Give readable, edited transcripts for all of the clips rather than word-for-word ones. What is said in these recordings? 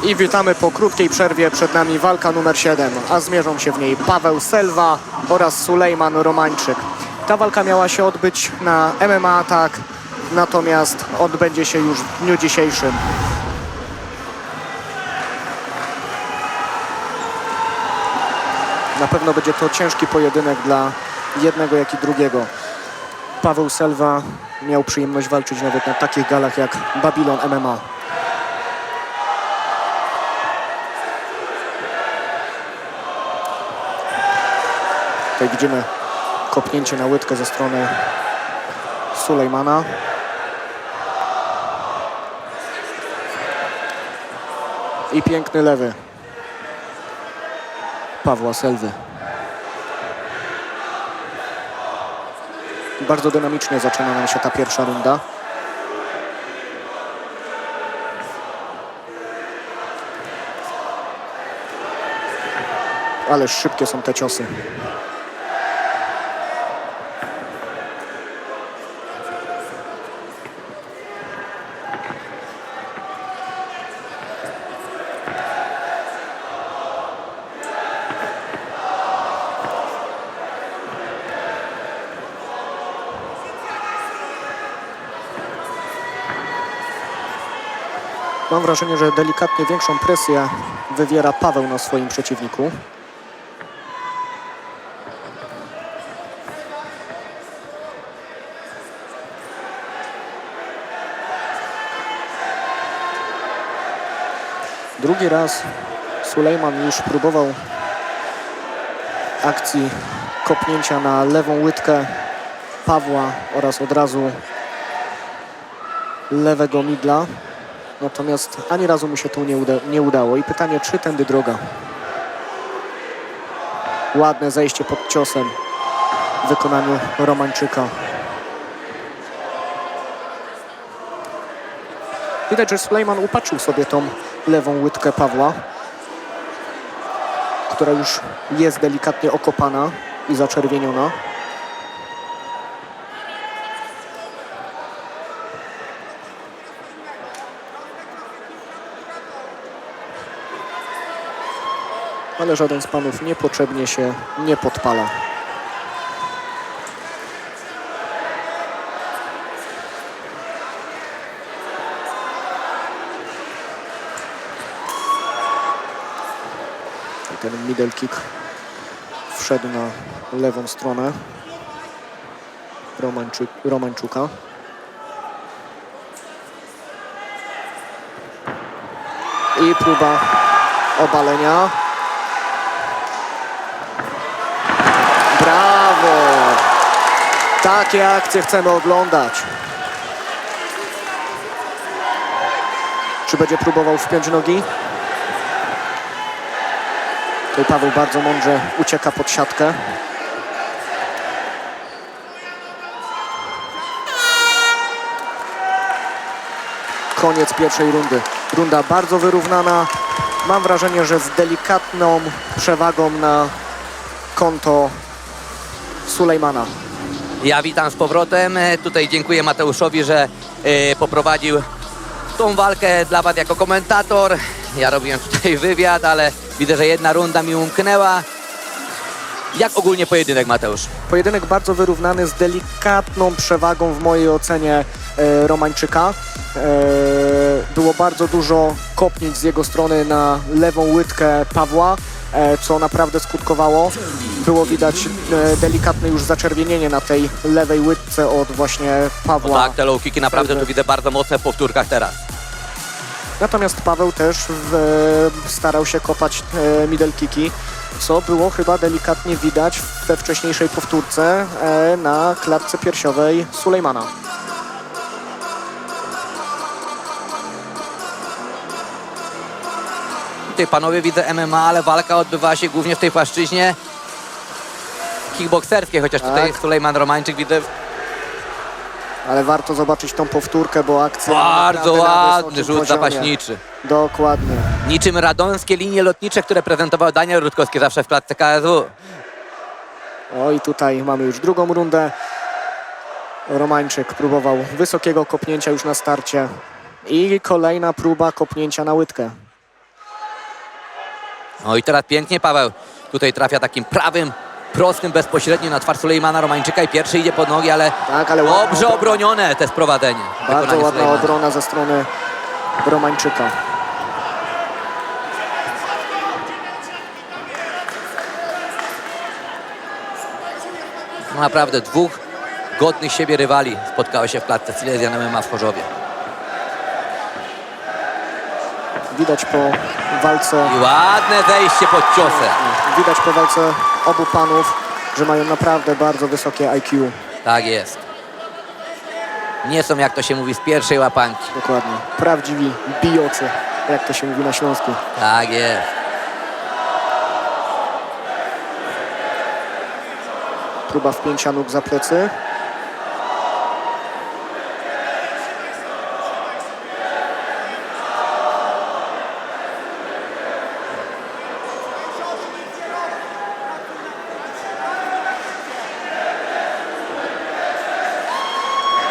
I witamy po krótkiej przerwie. Przed nami walka numer 7, a zmierzą się w niej Paweł Selwa oraz Sulejman Romańczyk. Ta walka miała się odbyć na MMA Attack, natomiast odbędzie się już w dniu dzisiejszym. Na pewno będzie to ciężki pojedynek dla jednego, jak i drugiego. Paweł Selwa miał przyjemność walczyć nawet na takich galach jak Babylon MMA. Tutaj widzimy kopnięcie na łydkę ze strony Sulejmana. I piękny lewy Pawła Selwy. Bardzo dynamicznie zaczyna nam się ta pierwsza runda. Ależ szybkie są te ciosy. Mam wrażenie, że delikatnie większą presję wywiera Paweł na swoim przeciwniku. Drugi raz Sulejman już próbował akcji kopnięcia na lewą łydkę Pawła oraz od razu lewego midla. Natomiast ani razu mu się to nie udało. I pytanie, czy tędy droga? Ładne zejście pod ciosem w wykonaniu Romańczyka. Widać, że Sulejman upatrzył sobie tą lewą łydkę Pawła, która już jest delikatnie okopana i zaczerwieniona. Ale żaden z panów niepotrzebnie się nie podpala. Ten middle kick wszedł na lewą stronę Romańczuka. I próba obalenia. Brawo! Takie akcje chcemy oglądać. Czy będzie próbował wpiąć nogi? Tutaj Paweł bardzo mądrze ucieka pod siatkę. Koniec pierwszej rundy. Runda bardzo wyrównana. Mam wrażenie, że z delikatną przewagą na konto Sulejmana. Ja witam z powrotem. Tutaj dziękuję Mateuszowi, że poprowadził tą walkę dla was jako komentator. Ja robiłem tutaj wywiad, ale widzę, że jedna runda mi umknęła. Jak ogólnie pojedynek, Mateusz? Pojedynek bardzo wyrównany z delikatną przewagą w mojej ocenie Romańczyka. Było bardzo dużo kopnięć z jego strony na lewą łydkę Pawła, co naprawdę skutkowało. Było widać delikatne już zaczerwienienie na tej lewej łydce od właśnie Pawła. No tak, te low kicki naprawdę tu widzę bardzo mocne w powtórkach teraz. Natomiast Paweł też starał się kopać middle kicki, co było chyba delikatnie widać we wcześniejszej powtórce na klatce piersiowej Sulejmana. Tutaj panowie widzę MMA, ale walka odbywa się głównie w tej płaszczyźnie kickbokserskiej, chociaż tutaj Sulejman Romańczyk widzę. Ale warto zobaczyć tą powtórkę, bo akcja Bardzo ładny rzut poziomie. zapaśniczy. Dokładnie. Niczym radomskie linie lotnicze, które prezentował Daniel Rutkowski zawsze w klatce KSW. O, i tutaj mamy już drugą rundę. Romańczyk próbował wysokiego kopnięcia już na starcie. I kolejna próba kopnięcia na łydkę. No i teraz pięknie Paweł tutaj trafia takim prawym, prostym, bezpośrednio na twarz Sulejmana Romańczyka i pierwszy idzie pod nogi, ale, Tak, ale ładna dobrze obrona. obronione te sprowadzenie. Bardzo wykonanie ładna Sulejmana. obrona ze strony Romańczyka. No naprawdę dwóch godnych siebie rywali spotkało się w klatce Silesian MMA w Chorzowie. Widać po walce, I ładne zejście pod ciosem. widać po walce obu panów, że mają naprawdę bardzo wysokie IQ. Tak jest. Nie są, jak to się mówi, z pierwszej łapanki. Dokładnie. Prawdziwi bijocy, jak to się mówi na Śląsku. Tak jest. Próba wpięcia nóg za plecy.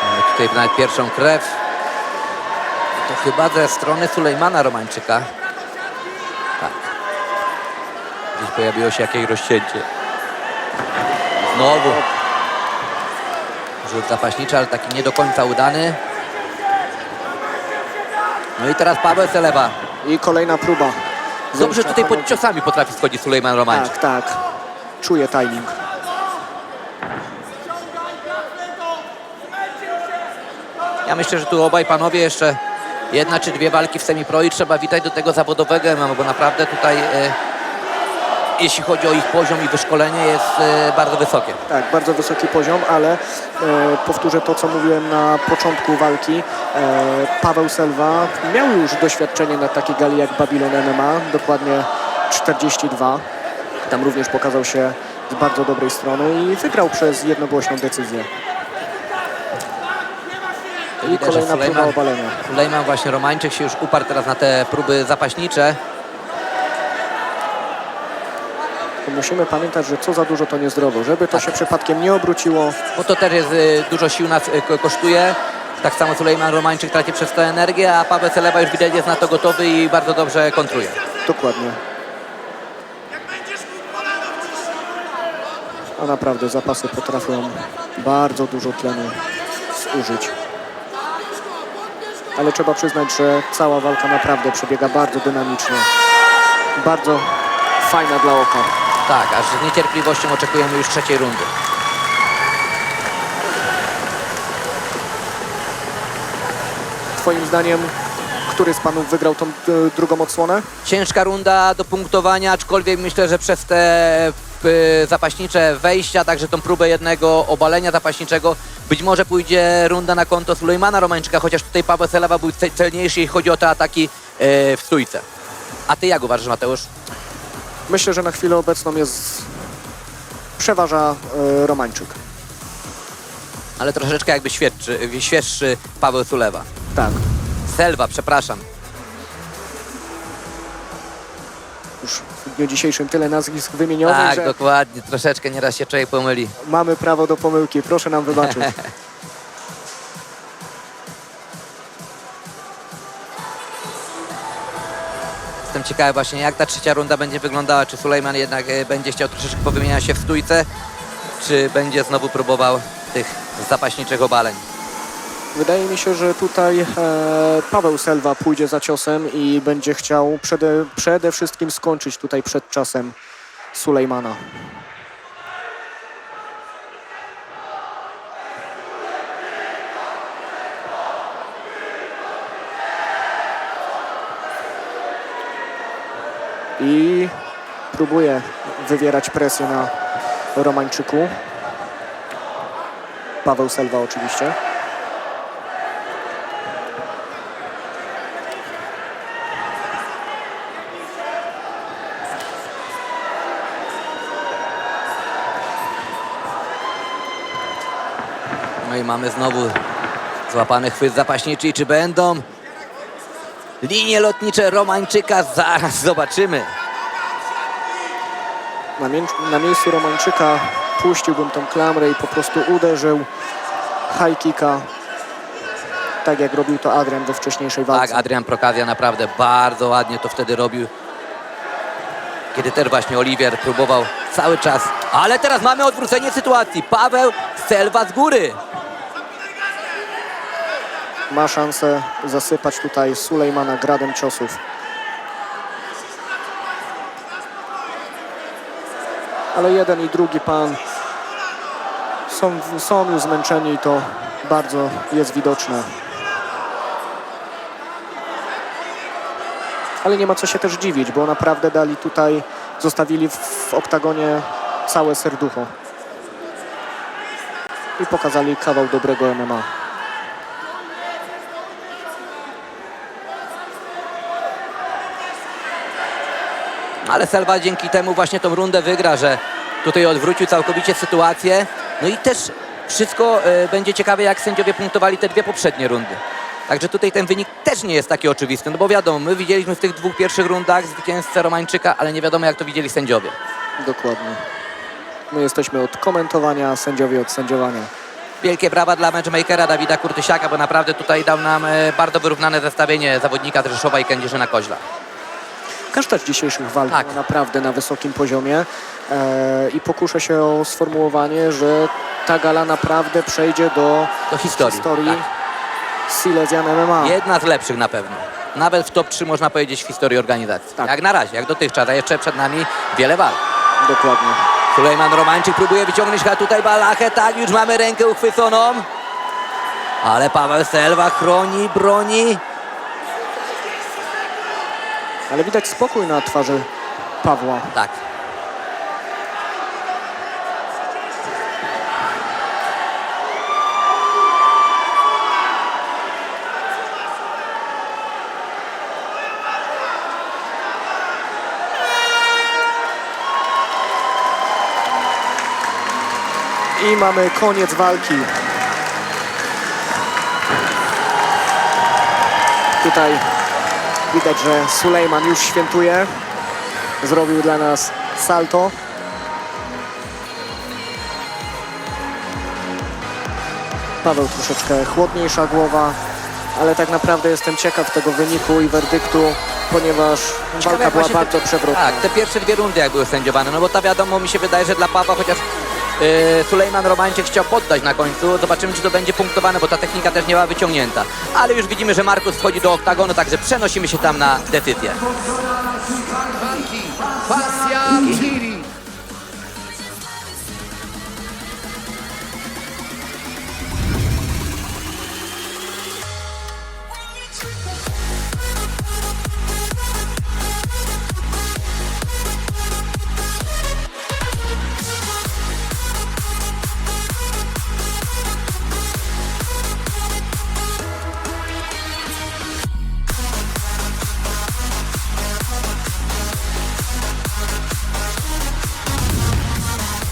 Mamy tutaj nawet pierwszą krew. To chyba ze strony Sulejmana Romańczyka. Tak. Gdzieś pojawiło się jakieś rozcięcie. Znowu. Rzut zapaśniczy, ale taki nie do końca udany. No i teraz Paweł Selewa. I kolejna próba. Dobrze Zejścia tutaj pod panowie. ciosami potrafi schodzić Sulejman Romańczyk. Tak, tak. Czuje timing. Ja myślę, że tu obaj panowie jeszcze jedna czy dwie walki w semi-pro i trzeba witać do tego zawodowego MMA, bo naprawdę tutaj jeśli chodzi o ich poziom i wyszkolenie jest bardzo wysokie. Tak, bardzo wysoki poziom, ale powtórzę to, co mówiłem na początku walki. Paweł Selva miał już doświadczenie na takiej gali jak Babylon MMA, dokładnie 42. Tam również pokazał się z bardzo dobrej strony i wygrał przez jednogłośną decyzję. I Widać, że kolejna próba obalenia. Sulejman właśnie Romańczyk się już uparł teraz na te próby zapaśnicze. Musimy pamiętać, że co za dużo to niezdrowo, żeby to Tak. się przypadkiem nie obróciło. Bo to też jest dużo sił nas kosztuje. Tak samo Sulejman Romańczyk traci przez to energię, a Paweł Selewa już widać jest na to gotowy i bardzo dobrze kontruje. Dokładnie. A naprawdę zapasy potrafią bardzo dużo tlenu zużyć. Ale trzeba przyznać, że cała walka naprawdę przebiega bardzo dynamicznie. Bardzo fajna dla oka. Tak, aż z niecierpliwością oczekujemy już trzeciej rundy. Twoim zdaniem, który z panów wygrał tą drugą odsłonę? Ciężka runda do punktowania, aczkolwiek myślę, że przez te zapaśnicze wejścia, także tą próbę jednego obalenia zapaśniczego, być może pójdzie runda na konto Sulejmana Romańczyka, chociaż tutaj Paweł Selewa był celniejszy, jeśli chodzi o te ataki w stójce. A ty jak uważasz, Mateusz? Myślę, że na chwilę obecną przeważa Romańczyk. Ale troszeczkę jakby świeższy Paweł Sulewa. Tak. Selwa, przepraszam. Już w dniu dzisiejszym tyle nazwisk wymieniowych, Tak, że dokładnie. Troszeczkę nieraz się człowiek pomyli. mamy prawo do pomyłki. Proszę nam wybaczyć. Jestem ciekawy właśnie, jak ta trzecia runda będzie wyglądała. Czy Sulejman jednak będzie chciał troszeczkę powymieniać się w stójce, czy będzie znowu próbował tych zapaśniczych obaleń. Wydaje mi się, że tutaj Paweł Selva pójdzie za ciosem i będzie chciał przede wszystkim skończyć tutaj przed czasem Sulejmana. I próbuje wywierać presję na Romańczyku. Paweł Selva oczywiście. No i mamy znowu złapany chwyt zapaśniczy. I czy będą linie lotnicze Romańczyka? Zaraz zobaczymy. Na miejscu Romańczyka puściłbym tą klamrę i po prostu uderzył high kicka, tak jak robił to Adrian we wcześniejszej walce. Tak, Adrian Prokazja naprawdę bardzo ładnie to wtedy robił. kiedy też właśnie Oliwier próbował cały czas. Ale teraz mamy odwrócenie sytuacji. Paweł Selwa z góry. Ma szansę zasypać tutaj Sulejmana gradem ciosów. Ale jeden i drugi pan są już zmęczeni i to bardzo jest widoczne. Ale nie ma co się też dziwić, bo naprawdę dali tutaj, zostawili w oktagonie całe serducho. I pokazali kawał dobrego MMA. Ale Selva dzięki temu właśnie tą rundę wygra, że tutaj odwrócił całkowicie sytuację. No i też wszystko będzie ciekawe, jak sędziowie punktowali te dwie poprzednie rundy. Także tutaj ten wynik też nie jest taki oczywisty, no bo wiadomo, my widzieliśmy w tych dwóch pierwszych rundach zwycięzcę Romańczyka, ale nie wiadomo, jak to widzieli sędziowie. Dokładnie. My jesteśmy od komentowania, a sędziowie od sędziowania. Wielkie brawa dla matchmakera Dawida Kurtysiaka, bo naprawdę tutaj dał nam bardzo wyrównane zestawienie zawodnika Rzeszowa i Kędzierzyna Koźla. Każda z dzisiejszych walk Tak. była naprawdę na wysokim poziomie i pokuszę się o sformułowanie, że ta gala naprawdę przejdzie do historii. Tak. Silesian MMA. Jedna z lepszych na pewno. Nawet w top 3 można powiedzieć w historii organizacji. Tak. Jak na razie, jak dotychczas, a jeszcze przed nami wiele walk. Dokładnie. Sulejman Romańczyk próbuje wyciągnąć chyba tutaj balachę, tak, już mamy rękę uchwyconą. Ale Paweł Selva chroni, broni. Ale widać spokój na twarzy Pawła. Tak. I mamy koniec walki. Tutaj widać, że Sulejman już świętuje. Zrobił dla nas salto. Paweł troszeczkę chłodniejsza głowa, ale tak naprawdę jestem ciekaw tego wyniku i werdyktu, ponieważ walka była właśnie bardzo przewrotna. Tak, te pierwsze dwie rundy jak były sędziowane, no bo ta wiadomo, mi się wydaje, że dla Pawła chociaż Sulejman Romańczyk chciał poddać na końcu. Zobaczymy, czy to będzie punktowane, bo ta technika też nie była wyciągnięta. Ale już widzimy, że Markus wchodzi do oktagonu, także przenosimy się tam na decyzję. Pasja TV.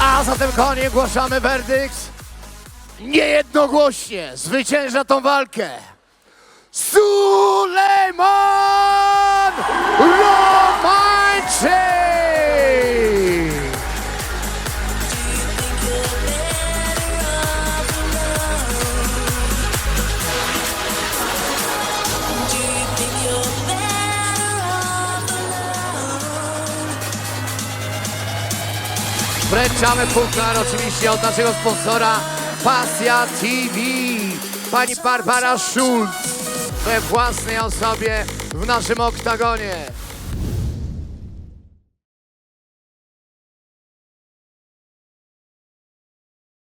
A zatem konie ogłaszamy werdykt. Niejednogłośnie zwycięża tą walkę Sulejman Romańczyk! Wręczamy puchar oczywiście od naszego sponsora Pasja TV. Pani Barbara Schulz we własnej osobie w naszym oktagonie.